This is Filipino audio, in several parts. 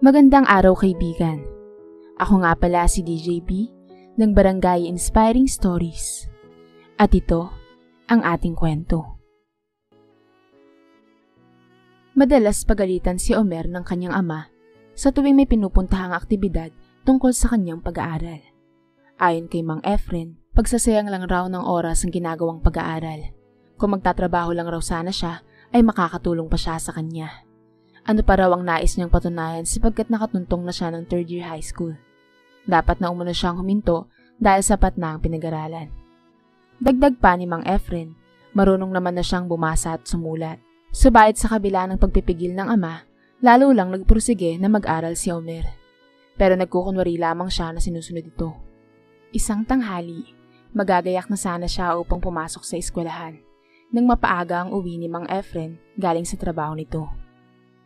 Magandang araw kaibigan. Ako nga pala si DJB ng Barangay Inspiring Stories. At ito ang ating kwento. Madalas pagalitan si Omer ng kanyang ama sa tuwing may pinupuntahang aktibidad tungkol sa kanyang pag-aaral. Ayon kay Mang Efren, pagsasayang lang raw ng oras ang ginagawang pag-aaral. Kung magtatrabaho lang raw sana siya, ay makakatulong pa siya sa kanya. Ano pa raw ang nais niyang patunayan sapagkat nakatuntong na siya ng 3rd year high school. Dapat na umano siyang huminto dahil sapat na ang pinag-aralan. Dagdag pa ni Mang Efren, marunong naman na siyang bumasa at sumulat. Subalit sa kabila ng pagpipigil ng ama, lalo lang nagpursige na mag-aral si Omer. Pero nagkukunwari lamang siya na sinusunod ito. Isang tanghali, magagayak na sana siya upang pumasok sa eskwelahan. Nang mapaaga ang uwi ni Mang Efren galing sa trabaho nito.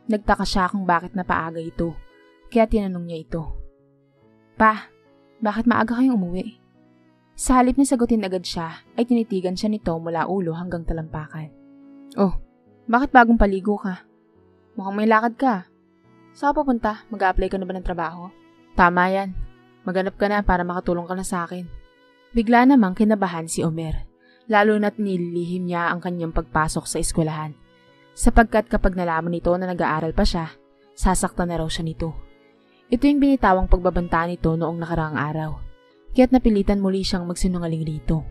Nagtaka siya kung bakit napaaga ito, kaya tinanong niya ito. Pa, bakit maaga kayong umuwi? Sa halip na sagutin agad siya, ay tinitigan siya nito mula ulo hanggang talampakan. Oh, bakit bagong paligo ka? Mukhang may lakad ka. Saan ka pupunta? Mag-a-apply ka na ba ng trabaho? Tama yan. Maghanap ka na para makatulong ka na sa akin. Bigla namang kinabahan si Omer, lalo na't nililihim niya ang kanyang pagpasok sa eskwelahan. Sapagkat kapag nalaman nito na nag-aaral pa siya, sasaktan na raw siya nito. Ito yung binitawang pagbabanta nito noong nakaraang araw, kaya't napilitan muli siyang magsinungaling rito.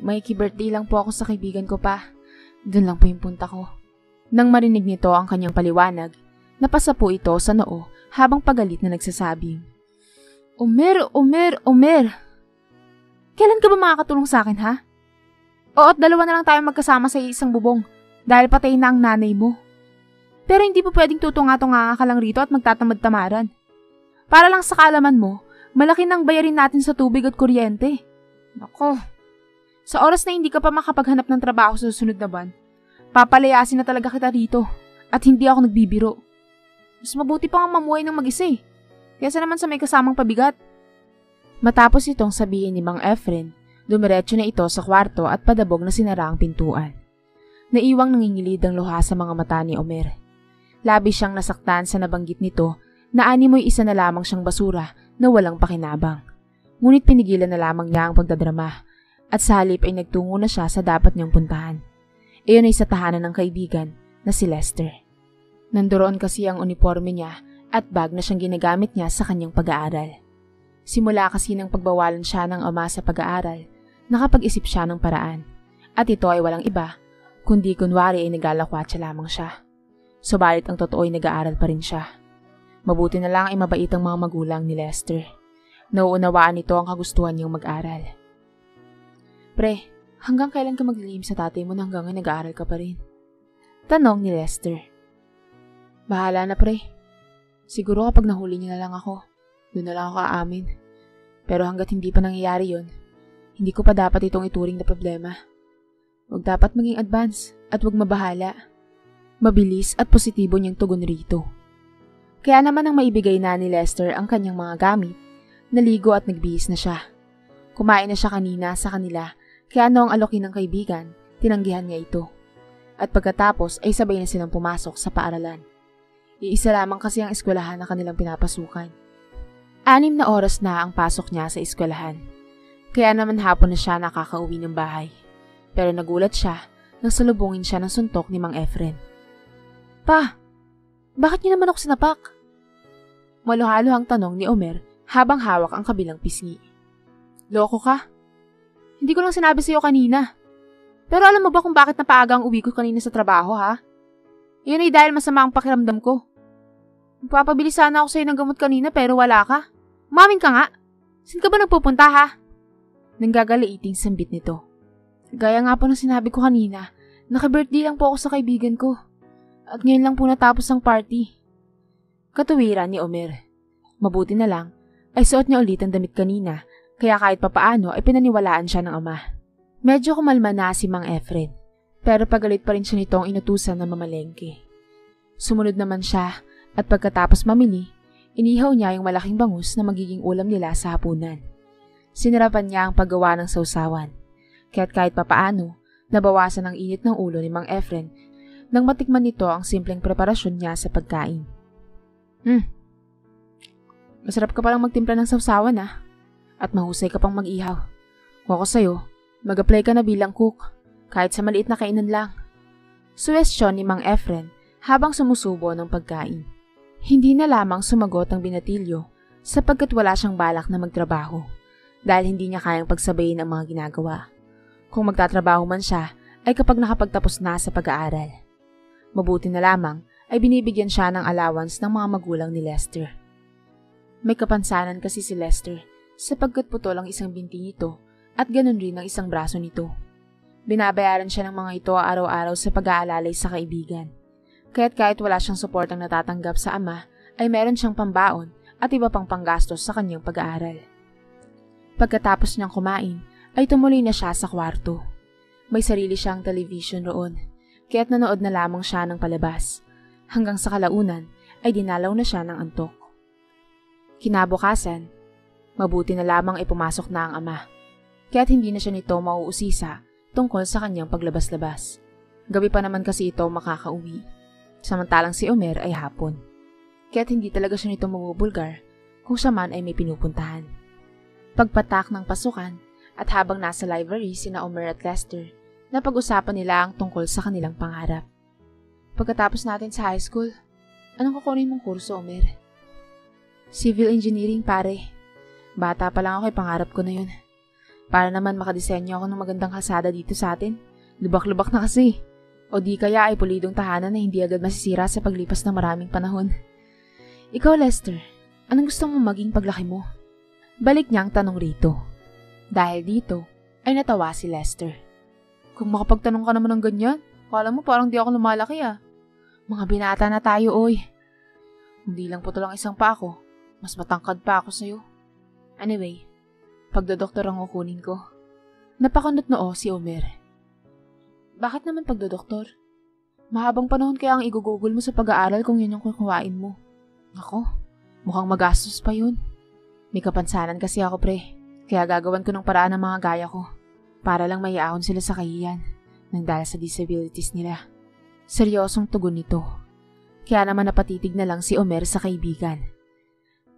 May birthday lang po ako sa kaibigan ko pa. Doon lang po yung punta ko. Nang marinig nito ang kanyang paliwanag, napasa po ito sa noo habang pagalit na nagsasabing, Omer! Kailan ka ba makakatulong sa akin, ha? Oo, at 2 na lang tayo magkasama sa isang bubong dahil patay na ang nanay mo. Pero hindi po pwedeng tutunga-tunga ka lang rito at magtatamad-tamaran. Para lang sa kaalaman mo, malaki nang bayarin natin sa tubig at kuryente. Nako, sa oras na hindi ka pa makapaghanap ng trabaho sa susunod na buwan, papalayasin na talaga kita rito at hindi ako nagbibiro. Mas mabuti pa nga mamuhay ng mag-isa eh, kaysa naman sa may kasamang pabigat. Matapos itong sabihin ni Mang Efren, dumiretso na ito sa kwarto at padabog na sinara ang pintuan. Naiwang nangingilid ang luha sa mga mata ni Omer. Labis siyang nasaktan sa nabanggit nito na animoy isa na lamang siyang basura na walang pakinabang. Ngunit pinigilan na lamang niya ang pagdadrama at sa halip ay nagtungo na siya sa dapat niyang puntahan. Iyon ay sa tahanan ng kaibigan na si Lester. Nandoon kasi ang uniforme niya at bag na siyang ginagamit niya sa kanyang pag-aaral. Simula kasi ng pagbawalan siya ng ama sa pag-aaral, nakapag-isip siya ng paraan. At ito ay walang iba, kundi kunwari ay nagalakwatsa lamang siya. Subalit ang totoo ay nag-aaral pa rin siya. Mabuti na lang ay mabait ang mga magulang ni Lester. Nauunawaan nito ang kagustuhan niyang mag-aral. Pre, hanggang kailan ka maglilihim sa tatay mo na hanggang ngayon nag-aaral ka pa rin? Tanong ni Lester. Bahala na pre. Siguro kapag nahuli niya na lang ako, doon na lang ako aamin. Pero hanggat hindi pa nangyayari yun, hindi ko pa dapat itong ituring na problema. Huwag dapat maging advance at huwag mabahala. Mabilis at positibo niyang tugon rito. Kaya naman ang maibigay na ni Lester ang kanyang mga gamit, naligo at nagbihis na siya. Kumain na siya kanina sa kanila, kaya noong alokin ng kaibigan, tinanggihan niya ito. At pagkatapos ay sabay na silang pumasok sa paaralan. Iisa lamang kasi ang eskwelahan na kanilang pinapasukan. 6 na oras na ang pasok niya sa eskwelahan. Kaya naman hapon na siya nakakauwi ng bahay. Pero nagulat siya nang salubungin siya ng suntok ni Mang Efren. Pa, bakit niyo naman ako sinapak? Maluhalo ang tanong ni Omer habang hawak ang kabilang pisngi. Loko ka? Hindi ko lang sinabi sa iyo kanina. Pero alam mo ba kung bakit napaaga ang uwi ko kanina sa trabaho, ha? Iyon ay dahil masama ang pakiramdam ko. Magpapabili sana ako sa iyo ng gamot kanina pero wala ka. Umamin ka nga. Saan ka ba nagpupunta, ha? Nanggagaliiting sambit nito. Gaya nga po ng sinabi ko kanina, naka-birthday lang po ako sa kaibigan ko. At ngayon lang po natapos ang party. Katuwiran ni Omer. Mabuti na lang, ay suot niya ulit ang damit kanina, kaya kahit papaano ay pinaniwalaan siya ng ama. Medyo kumalma na si Mang Efren, pero pagalit pa rin siya nitong inutusan na mamalengke. Sumunod naman siya, at pagkatapos mamili, inihaw niya yung malaking bangus na magiging ulam nila sa hapunan. Sinarapan niya ang paggawa ng sausawan, kaya't kahit papaano, nabawasan ang init ng ulo ni Mang Efren nang matikman nito ang simpleng preparasyon niya sa pagkain. Masarap ka palang magtimpla ng sawsawan at mahusay ka pang mag-ihaw. Kung ako sa'yo, mag-apply ka na bilang cook, kahit sa maliit na kainan lang. Suwestyon ni Mang Efren habang sumusubo ng pagkain. Hindi na lamang sumagot ang binatilyo sapagkat wala siyang balak na magtrabaho dahil hindi niya kayang pagsabayin ang mga ginagawa. Kung magtatrabaho man siya ay kapag nakapagtapos na sa pag-aaral. Mabuti na lamang ay binibigyan siya ng allowance ng mga magulang ni Lester. May kapansanan kasi si Lester sapagkat putol ang isang binti nito at ganun rin ang isang braso nito. Binabayaran siya ng mga ito araw-araw sa pag-aalalay sa kaibigan. Kaya't kahit wala siyang suportang natatanggap sa ama, ay meron siyang pambaon at iba pang panggastos sa kanyang pag-aaral. Pagkatapos niyang kumain, ay tumuloy na siya sa kwarto. May sarili siyang television roon, kaya't nanood na lamang siya ng palabas. Hanggang sa kalaunan, ay dinalaw na siya ng antok. Kinabukasan, mabuti na lamang ay pumasok na ang ama, kaya't hindi na siya nito mauusisa tungkol sa kanyang paglabas-labas. Gabi pa naman kasi ito makakauwi, samantalang si Omer ay hapon. Kaya't hindi talaga siya nito mabubulgar kung siya man ay may pinupuntahan. Pagpatak ng pasukan at habang nasa library sina Omer at Lester, napag-usapan nila ang tungkol sa kanilang pangarap. Pagkatapos natin sa high school, anong kukunin mong kurso, Omer? Civil engineering, pare. Bata pa lang ako ay pangarap ko na yun. Para naman makadisenyo ako ng magandang kalsada dito sa atin. Lubak-lubak na kasi. O di kaya ay pulidong tahanan na hindi agad masisira sa paglipas ng maraming panahon. Ikaw, Lester, anong gusto mong maging paglaki mo? Balik niya ang tanong rito. Dahil dito, ay natawa si Lester. Kung makapagtanong ka naman ng ganyan, akala mo parang di ako lumalaki Mga binata na tayo, oy. Hindi lang putol ang isang pa ako, mas matangkad pa ako sa'yo. Anyway, pagdodoktor ang kukunin ko. Napakunot noo si Omer. Bakit naman pagdodoktor? Mahabang panahon kaya ang igugugol mo sa pag-aaral kung yun yung kukuhain mo. Ako, mukhang magastos pa yun. May kapansanan kasi ako, pre. Kaya gagawan ko ng paraan ng mga gaya ko. Para lang maiahon sila sa kahiyan nang dahil sa disabilities nila. Seryosong tugon nito. Kaya naman napatitig na lang si Omer sa kaibigan.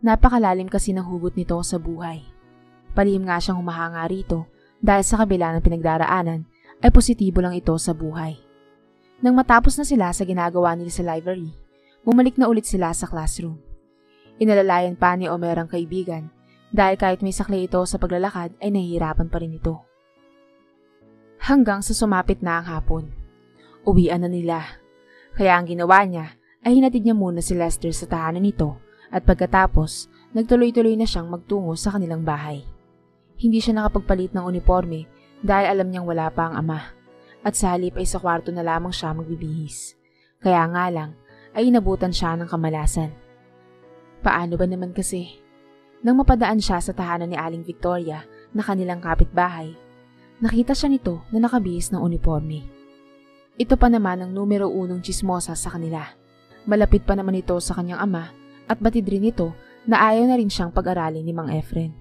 Napakalalim kasi ng hugot nito sa buhay. Palihim nga siyang humahanga rito dahil sa kabila ng pinagdaraanan ay positibo lang ito sa buhay. Nang matapos na sila sa ginagawa nila sa library, bumalik na ulit sila sa classroom. Inalalayan pa ni Omer ang kaibigan dahil kahit may sakli ito sa paglalakad ay nahihirapan pa rin ito. Hanggang sa sumapit na ang hapon. Uwian na nila. Kaya ang ginawa niya ay hinatid niya muna si Lester sa tahanan nito at pagkatapos nagtuloy-tuloy na siyang magtungo sa kanilang bahay. Hindi siya nakapagpalit ng uniforme dahil alam niyang wala pa ang ama at sa halip ay sa kwarto na lamang siya magbibihis. Kaya nga lang ay inabutan siya ng kamalasan. Paano ba naman kasi? Nang mapadaan siya sa tahanan ni Aling Victoria na kanilang kapitbahay, nakita siya nito na nakabihis ng uniforme. Ito pa naman ang numero 1 chismosa sa kanila. Malapit pa naman ito sa kanyang ama at batid rin ito na ayaw na rin siyang pag-aralin ni Mang Efren.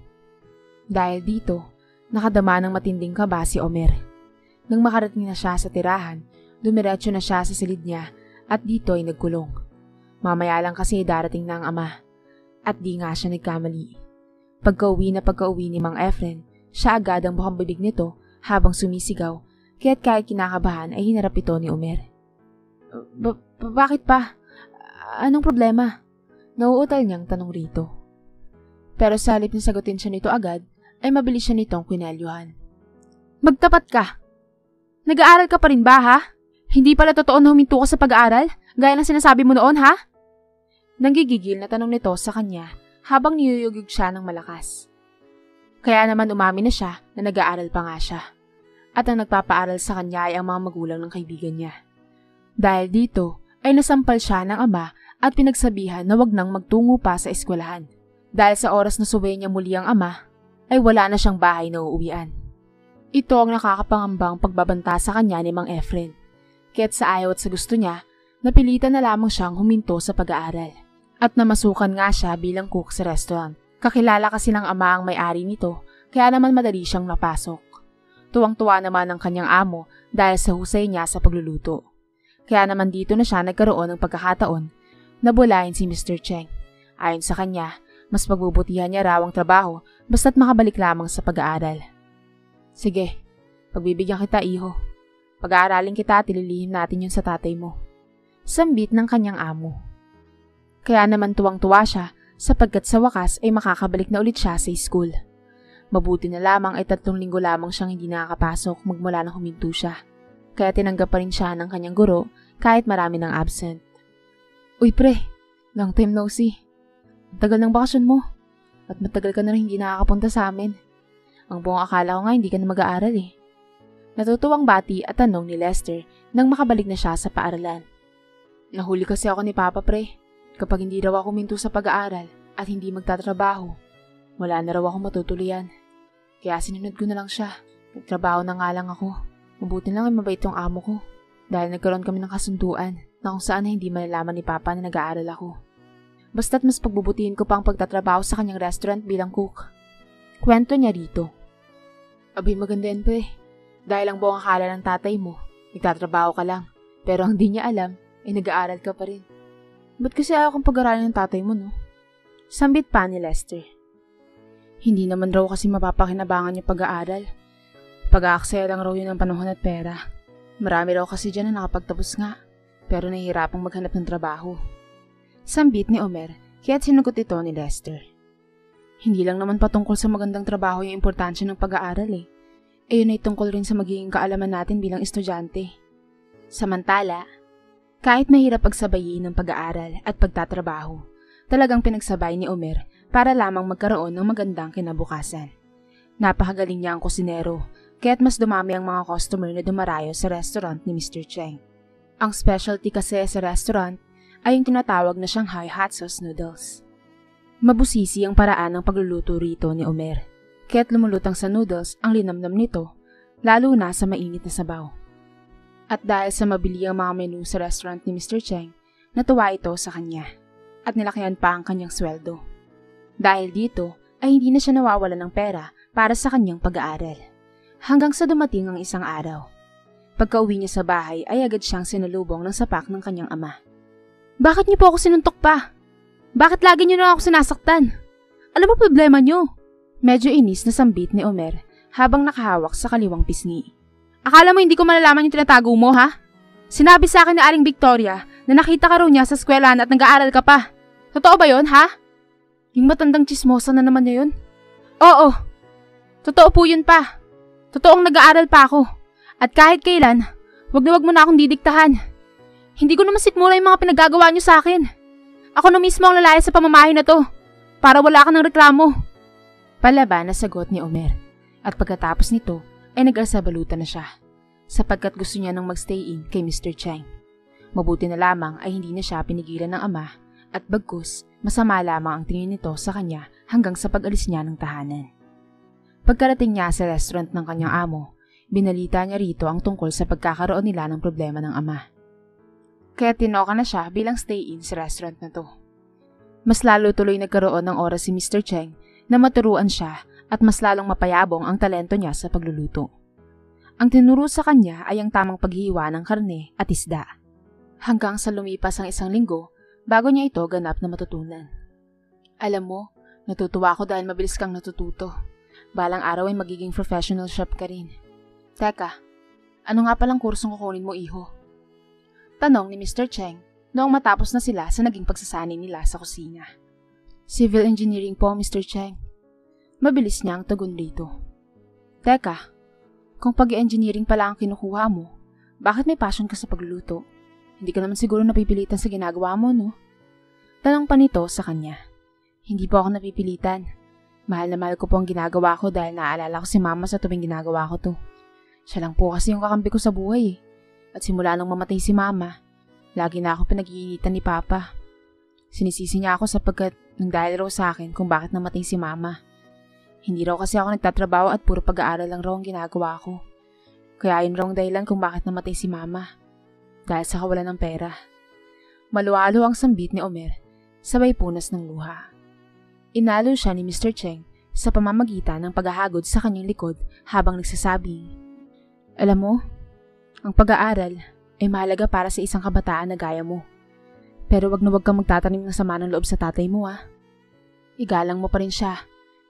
Dahil dito, nakadama ng matinding kaba si Omer. Nang makarating na siya sa tirahan, dumiretso na siya sa silid niya at dito ay nagkulong. Mamaya lang kasi darating na ang ama at di nga siya nagkamali. Pagka-uwi ni Mang Efren, siya agad ang bukang bibig nito habang sumisigaw. Kaya't kahit kinakabahan ay hinarap ito ni Omer. Bakit pa? Anong problema? Nauutal niyang tanong rito. Pero sa halip na sagutin siya nito agad, ay mabilis siya nitong kwinelyuhan. Magtapat ka! Nag-aaral ka pa rin ba, ha? Hindi pala totoo na huminto ka sa pag-aaral? Gaya ng sinasabi mo noon, ha? Nanggigigil na tanong nito sa kanya habang niyuyugig siya ng malakas. Kaya naman umamin na siya na nag-aaral pa nga siya. At ang nagpapaaral sa kanya ay ang mga magulang ng kaibigan niya. Dahil dito ay nasampal siya ng ama at pinagsabihan na wag nang magtungo pa sa eskwelahan. Dahil sa oras na suwi niya muli ang ama, ay wala na siyang bahay na uuwian. Ito ang nakakapangambang pagbabanta sa kanya ni Mang Efren. Kaya't sa ayaw at sa gusto niya, napilitan na lamang siyang huminto sa pag-aaral. At namasukan nga siya bilang cook sa restaurant. Kakilala kasi ng ama ang may-ari nito, kaya naman madali siyang napasok. Tuwang-tuwa naman ang kanyang amo dahil sa husay niya sa pagluluto. Kaya naman dito na siya nagkaroon ng pagkakataon na bulayin si Mr. Cheng. Ayon sa kanya, mas pagbubutihan niya raw ang trabaho basta't makabalik lamang sa pag-aaral. Sige, pagbibigyan kita iho. Pag-aaralin kita at ililihim natin yun sa tatay mo. Sambit ng kanyang amo. Kaya naman tuwang-tuwa siya sapagkat sa wakas ay makakabalik na ulit siya sa school. Mabuti na lamang ay 3 linggo lamang siyang hindi nakakapasok magmula nang huminto siya. Kaya tinanggap pa rin siya ng kanyang guro kahit marami ng absent. Uy pre, long time no see. Ang tagal ng bakasyon mo. At matagal ka na rin hindi nakakapunta sa amin. Ang buong akala ko nga hindi ka na mag-aaral eh. Natutuwang bati at tanong ni Lester nang makabalik na siya sa paaralan. Nahuli kasi ako ni Papa pre. Kapag hindi raw ako minto sa pag-aaral at hindi magtatrabaho, wala na raw ako matutuloyan. Kaya sinunod ko na lang siya. Nagtrabaho na nga lang ako. Mabuti lang ay mabait yung amo ko. Dahil nagkaroon kami ng kasunduan na kung saan hindi malalaman ni Papa na nag-aaral ako. Basta't mas pagbubutihin ko pa ang pagtatrabaho sa kanyang restaurant bilang cook. Kwento niya rito. Abay maganda yan pre. Dahil ang buong akala ng tatay mo, nagtatrabaho ka lang. Pero ang di niya alam, ay nag-aaral ka pa rin. Ba't kasi ayaw kong pag-aralin ng tatay mo no? Sambit pa ni Lester. Hindi naman raw kasi mapapakinabangan yung pag-aaral. Pag-aaksaya lang raw yun ng panahon at pera. Marami raw kasi dyan na nakapagtapos nga, pero nahihirapang maghanap ng trabaho. Sambit ni Omer, kaya't sinugot ito ni Lester. Hindi lang naman patungkol sa magandang trabaho yung importansya ng pag-aaral eh. Ayun ay tungkol rin sa magiging kaalaman natin bilang estudyante. Samantala, kahit mahirap pagsabayin ng pag-aaral at pagtatrabaho, talagang pinagsabay ni Omer para lamang magkaroon ng magandang kinabukasan. Napakagaling niya ang kusinero, kaya't mas dumami ang mga customer na dumarayo sa restaurant ni Mr. Cheng. Ang specialty kasi sa restaurant ay yung tinatawag na Shanghai Hot Sauce Noodles. Mabusisi ang paraan ng pagluluto rito ni Omer, kaya't lumulutang sa noodles ang linamnam nito, lalo na sa mainit na sabaw. At dahil sa mabili ang mga menu sa restaurant ni Mr. Cheng, natuwa ito sa kanya at nilakihan pa ang kanyang sweldo. Dahil dito ay hindi na siya nawawalan ng pera para sa kanyang pag-aaral. Hanggang sa dumating ang isang araw. Pagka-uwi niya sa bahay ay agad siyang sinalubong ng sapak ng kanyang ama. Bakit niyo po ako sinuntok pa? Bakit lagi niyo na ako sinasaktan? Ano ba problema niyo? Medyo inis na sambit ni Omer habang nakahawak sa kaliwang pisngi. Akala mo hindi ko malalaman yung tinatago mo, ha? Sinabi sa akin ni Aling Victoria na nakita ka raw niya sa eskwelahan at nag-aaral ka pa. Totoo ba yon, ha? Yung matandang chismosa na naman niya yun? Oo. Totoo po yun pa. Totoong nag-aaral pa ako. At kahit kailan, wag mo na akong didiktahan. Hindi ko naman sikmura yung mga pinagagawa niyo sa akin. Ako na mismo ang lalaya sa pamamahay na to. Para wala ka ng reklamo. Palaban na sagot ni Omer. At pagkatapos nito, ay nag-asabalutan na siya, sapagkat gusto niya nang magstay in kay Mr. Cheng. Mabuti na lamang ay hindi na siya pinigilan ng ama at bagkus masama lamang ang tingin nito sa kanya hanggang sa pag-alis niya ng tahanan. Pagkarating niya sa restaurant ng kanyang amo, binalita niya rito ang tungkol sa pagkakaroon nila ng problema ng ama. Kaya tinoka na siya bilang stay-in sa restaurant na to. Mas lalo tuloy nagkaroon ng oras si Mr. Cheng na maturuan siya at mas lalong mapayabong ang talento niya sa pagluluto. Ang tinuro sa kanya ay ang tamang paghiwa ng karne at isda. Hanggang sa lumipas ang 1 linggo bago niya ito ganap na matutunan. Alam mo, natutuwa ako dahil mabilis kang natututo. Balang araw ay magiging professional chef ka rin. Teka, ano nga palang kursong kukunin mo, iho? Tanong ni Mr. Cheng noong matapos na sila sa naging pagsasanay nila sa kusina. Civil engineering po, Mr. Cheng. Mabilis niya ang tugon rito. Teka, kung pag-engineering pala ang kinukuha mo, bakit may passion ka sa pagluluto? Hindi ka naman siguro napipilitan sa ginagawa mo, no? Tanong pa nito sa kanya. Hindi po ako napipilitan. Mahal na mahal ko po ang ginagawa ko dahil naaalala ko si Mama sa tuwing ginagawa ko to. Siya lang po kasi yung kakampi ko sa buhay eh. At simula nung mamatay si Mama, lagi na ako pinag-iinitan ni Papa. Sinisisi niya ako sapagkat nang dahil raw sa akin kung bakit namatay si Mama. Hindi raw kasi ako nagtatrabaho at puro pag-aaral lang raw ang ginagawa ko. Kaya yun raw ang dahilan kung bakit namatay si Mama. Dahil sa kawalan ng pera. Maluwalo ang sambit ni Omer, sabay punas ng luha. Inalo siya ni Mr. Cheng sa pamamagitan ng paghahagod sa kanyang likod habang nagsasabing, Alam mo, ang pag-aaral ay mahalaga para sa isang kabataan na gaya mo. Pero wag na wag kang magtatanim ng sama ng loob sa tatay mo Igalang mo pa rin siya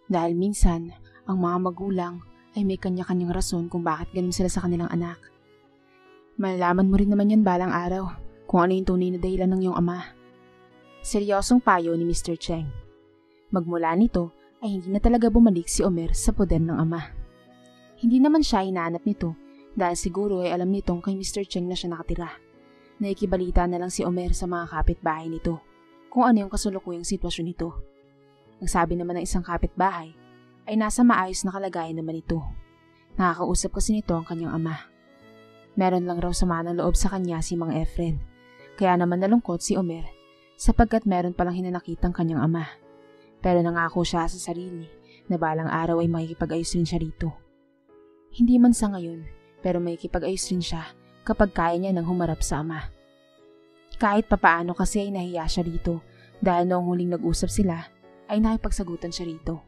dahil minsan ang mga magulang ay may kanya-kanyang rason kung bakit ganun sila sa kanilang anak. Malalaman mo rin naman yan balang araw kung ano yung tunay na dahilan ng iyong ama. Seryosong payo ni Mr. Cheng. Magmula nito ay hindi na talaga bumalik si Omer sa poder ng ama. Hindi naman siya hinahanap nito dahil siguro ay alam nitong kay Mr. Cheng na siya nakatira. Naikibalita na lang si Omer sa mga kapitbahay nito kung ano yung kasulukuyang sitwasyon nito. Ang sabi naman ng isang kapitbahay ay nasa maayos na kalagayan naman ito. Nakakausap kasi nito ang kanyang ama. Meron lang raw sama ng loob sa kanya si Mang Efren. Kaya naman nalungkot si Omer sapagkat meron palang hinanakitang kanyang ama. Pero nangako siya sa sarili na balang araw ay makikipag-ayos rin siya rito. Hindi man sa ngayon pero makikipag-ayos rin siya kapag kaya niya nang humarap sa ama. Kahit papaano kasi ay nahiya siya rito dahil noong huling nag-usap sila ay nakipagsagutan siya rito.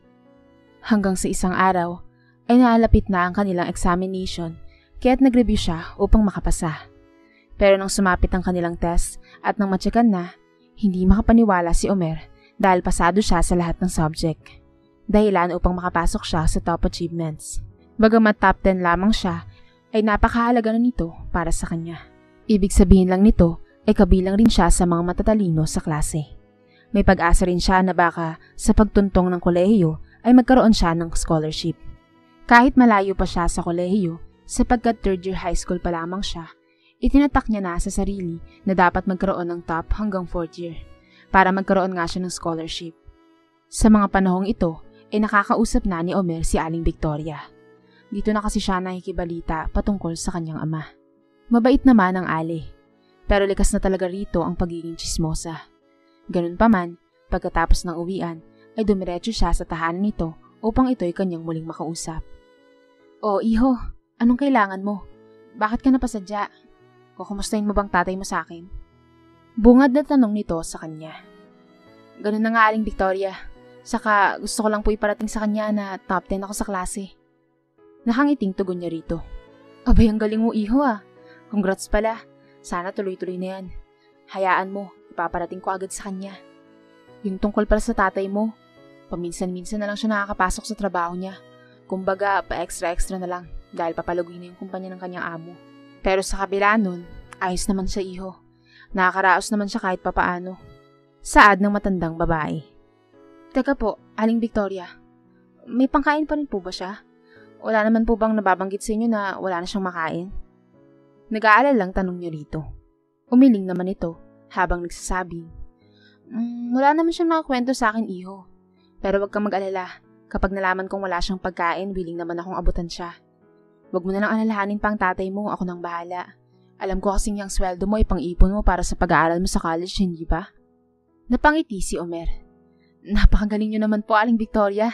Hanggang sa isang araw ay naalapit na ang kanilang examination kaya't nag-review siya upang makapasa. Pero nang sumapit ang kanilang test at nang matyakan na, hindi makapaniwala si Omer dahil pasado siya sa lahat ng subject. Dahilan upang makapasok siya sa top achievements. Bagamat top 10 lamang siya, ay napakahalaga na nito para sa kanya. Ibig sabihin lang nito ay kabilang rin siya sa mga matatalino sa klase. May pag-asa rin siya na baka sa pagtuntong ng kolehiyo ay magkaroon siya ng scholarship. Kahit malayo pa siya sa kolehiyo, sapagkat third year high school pa lamang siya, itinatak niya na sa sarili na dapat magkaroon ng top hanggang fourth year para magkaroon nga siya ng scholarship. Sa mga panahong ito, ay nakakausap na ni Omer si Aling Victoria. Dito na kasi siya nakikibalita patungkol sa kanyang ama. Mabait naman ang Ali, pero likas na talaga rito ang pagiging tsismosa. Ganun pa man, pagkatapos ng uwian, ay dumiretso siya sa tahanan nito upang ito'y kanyang muling makausap. "O, iho, anong kailangan mo? Bakit ka napasadya? Kukumustahin mo bang tatay mo sa akin?" Bungad na tanong nito sa kanya. "Ganun na nga, Aling Victoria. Saka gusto ko lang po iparating sa kanya na top 10 ako sa klase." Nakangiting tugon niya rito. "Abay, ang galing mo, iho Congrats pala. Sana tuloy-tuloy na yan. Hayaan mo, ipaparating ko agad sa kanya. Yung tungkol pala sa tatay mo, paminsan-minsan na lang siya nakakapasok sa trabaho niya. Kumbaga, pa-extra-extra na lang dahil papalaguin na yung kumpanya ng kanyang amo. Pero sa kabila nun, ayos naman siya, iho. Nakakaraos naman siya kahit papaano." Saad ng matandang babae. "Teka po, Aling Victoria, may pangkain pa rin po ba siya? Wala naman po bang nababanggit sa inyo na wala na siyang makain?" Nag-aalala lang tanong niya rito. Umiling naman ito habang nagsasabing, "Wala naman siyang nakakwento sa akin, iho. Pero wag kang mag-alala. Kapag nalaman kong wala siyang pagkain, willing naman akong abutan siya. Wag mo na lang alalahanin pa ang tatay mo, ako nang bahala. Alam ko kasing yung sweldo mo ay pang-ipon mo para sa pag-aaral mo sa college, hindi ba?" Napangiti si Omer. "Napakagaling niyo naman po, Aling Victoria.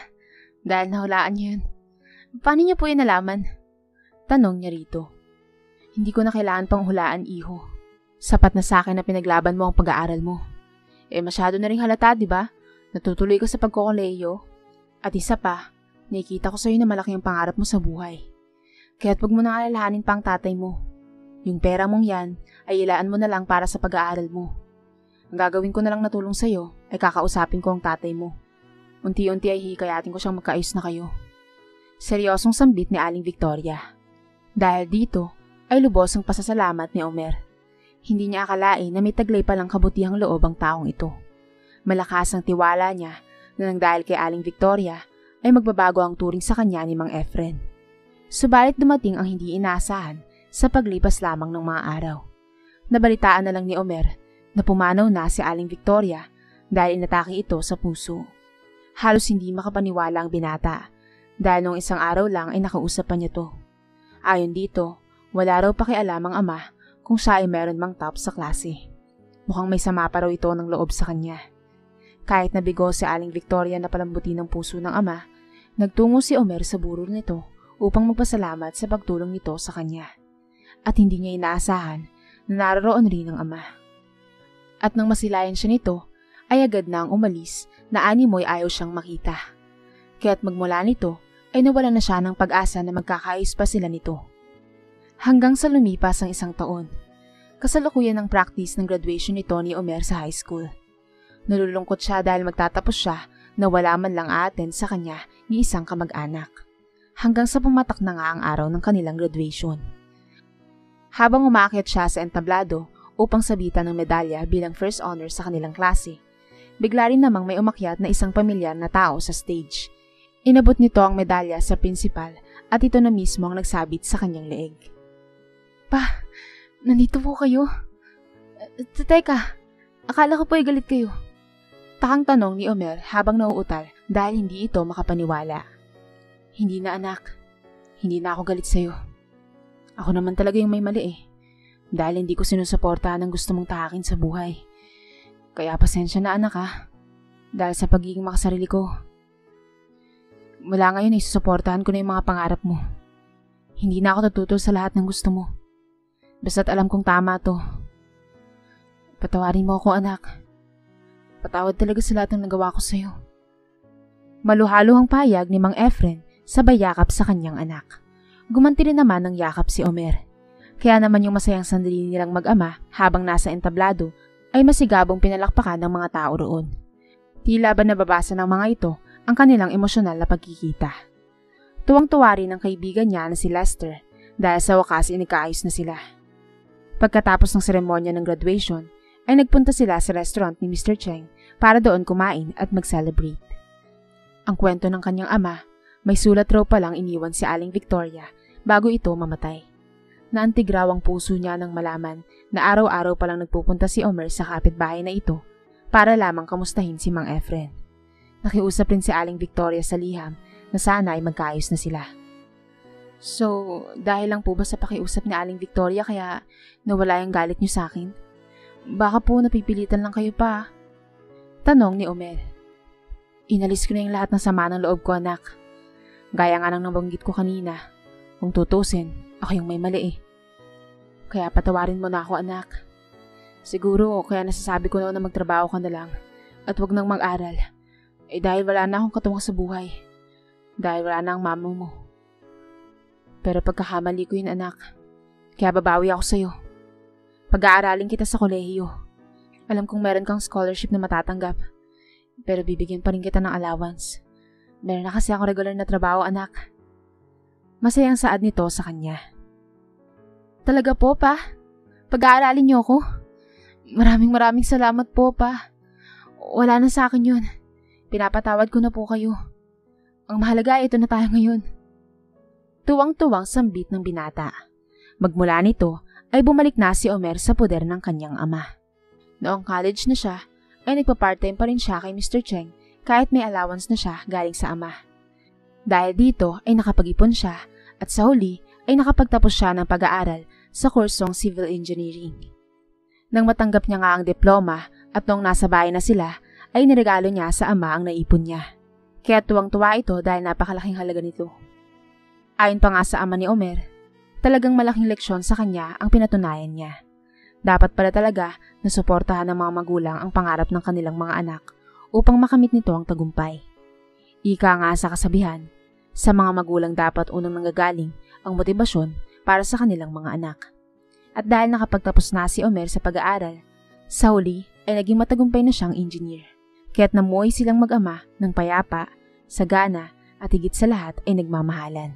Dahil nahulaan niyo yun. Paano niyo po yun nalaman?" Tanong niya rito. "Hindi ko na kailangan pang hulaan, iho. Sapat na sa akin na pinaglaban mo ang pag-aaral mo. Masyado na rin halata, di ba? Natutuloy ka sa pagkokoleyo. At isa pa, nakikita ko sa'yo na malaki ang pangarap mo sa buhay. Kaya't wag mo na alalahanin pa ang tatay mo. Yung pera mong yan ay ilaan mo na lang para sa pag-aaral mo. Ang gagawin ko na lang na tulong sa'yo ay kakausapin ko ang tatay mo. Unti-unti ay hikayatin ko siyang magkaayos na kayo." Seryosong sambit ni Aling Victoria. Dahil dito ay lubos ang pasasalamat ni Omer. Hindi niya akalain na may taglay palang kabutihang loob ang taong ito. Malakas ang tiwala niya na nang dahil kay Aling Victoria ay magbabago ang turing sa kanya ni Mang Efren. Subalit dumating ang hindi inaasahan sa paglipas lamang ng mga araw. Nabalitaan na lang ni Omer na pumanaw na si Aling Victoria dahil inatake ito sa puso. Halos hindi makapaniwala ang binata dahil nung isang araw lang ay nakausap pa niya to. Ayon dito, wala raw pakialam ang ama kung siya ay meron mang top sa klase. Mukhang may sama pa raw ito ng loob sa kanya. Kahit nabigo si Aling Victoria na palambutin ng puso ng ama, nagtungo si Omer sa burol nito upang magpasalamat sa pagtulong nito sa kanya. At hindi niya inaasahan na naroon rin ang ama. At nang masilayan siya nito, ay agad na ang umalis na animoy ayaw siyang makita. Kaya't magmula nito ay nawala na siya ng pag-asa na magkakaayos pa sila nito. Hanggang sa lumipas ang isang taon, Kasalukuyan ng practice ng graduation ni Tony Omer sa high school. Nalulungkot siya dahil magtatapos siya na wala man lang a-attend sa kanya ni isang kamag-anak. Hanggang sa pumatak na nga ang araw ng kanilang graduation. Habang umakyat siya sa entablado upang sabitan ng medalya bilang first honor sa kanilang klase, bigla rin namang may umakyat na isang pamilyar na tao sa stage. Inabot nito ang medalya sa principal at ito na mismo ang nagsabit sa kanyang leeg. Pa, nandito po kayo? Teka, akala ko po ay galit kayo. Takang tanong ni Omer habang nauutal dahil hindi ito makapaniwala. Hindi na anak, hindi na ako galit sa'yo. Ako naman talaga yung may mali dahil hindi ko sinusuportahan ang gusto mong tahakin sa buhay. Kaya pasensya na anak dahil sa pagiging makasarili ko. Mula ngayon ay susuportahan ko na yung mga pangarap mo. Hindi na ako tututol sa lahat ng gusto mo. Basta't alam kong tama to. Patawarin mo ako anak. Patawad talaga sa lahat ng nagawa ko sa'yo. Maluhaluhang payag ni Mang Efren sabay yakap sa kanyang anak. Gumanti rin naman ng yakap si Omer. Kaya naman yung masayang sandali nilang mag-ama habang nasa entablado ay masigabong pinalakpakan ng mga tao roon. Tila ba nababasa ng mga ito ang kanilang emosyonal na pagkikita. Tuwang-tuwa rin ang kaibigan niya na si Lester dahil sa wakas inikaayos na sila. Pagkatapos ng seremonya ng graduation ay nagpunta sila sa restaurant ni Mr. Cheng para doon kumain at mag-celebrate. Ang kwento ng kanyang ama, may sulat raw palang iniwan si Aling Victoria bago ito mamatay. Naantig raw ang puso niya nang malaman na araw-araw palang nagpupunta si Omer sa kapitbahay na ito para lamang kamustahin si Mang Efren. Nakiusap rin si Aling Victoria sa liham na sana ay magkaayos na sila. So, dahil lang po ba sa pakiusap ni Aling Victoria kaya nawala yung galit niyo sa akin? Baka po napipilitan lang kayo pa. Tanong ni Omer. Inalis ko na yung lahat ng sama ng loob ko anak. Gaya nga nang nabanggit ko kanina, kung tutusin, ako yung may mali Kaya patawarin mo na ako anak. Siguro kaya nasasabi ko noon na magtrabaho ka na lang at wag nang mag-aral. Dahil wala na akong katuwang sa buhay. Dahil wala na ang mama mo. Pero pagkakamali ko yun anak, kaya babawi ako sa'yo. Pag-aaralin kita sa kolehiyo. Alam kong meron kang scholarship na matatanggap. Pero bibigyan pa rin kita ng allowance. Meron na kasi ako regular na trabaho anak. Masayang saad nito sa kanya. Talaga po pa? Pag-aaralin niyo ako? Maraming salamat po pa. Wala na sa akin yun. Pinapatawad ko na po kayo. Ang mahalaga ito na tayo ngayon. Tuwang-tuwang sambit ng binata. Magmula nito ay bumalik na si Omer sa poder ng kanyang ama. Noong college na siya ay nagpa-part-time pa rin siya kay Mr. Cheng kahit may allowance na siya galing sa ama. Dahil dito ay nakapag-ipon siya at sa huli ay nakapagtapos siya ng pag-aaral sa kursong Civil Engineering. Nang matanggap niya nga ang diploma at noong nasa bahay na sila ay niregalo niya sa ama ang naipon niya. Kaya tuwang-tuwa ito dahil napakalaking halaga nito. Ayon pa nga sa ama ni Omer, talagang malaking leksyon sa kanya ang pinatunayan niya. Dapat pala talaga na suportahan ng mga magulang ang pangarap ng kanilang mga anak upang makamit nito ang tagumpay. Ika nga sa kasabihan, sa mga magulang dapat unang nanggagaling ang motibasyon para sa kanilang mga anak. At dahil nakapagtapos na si Omer sa pag-aaral, sa huli ay naging matagumpay na siyang engineer. Kaya't namuhay silang mag-ama ng payapa, sagana at higit sa lahat ay nagmamahalan.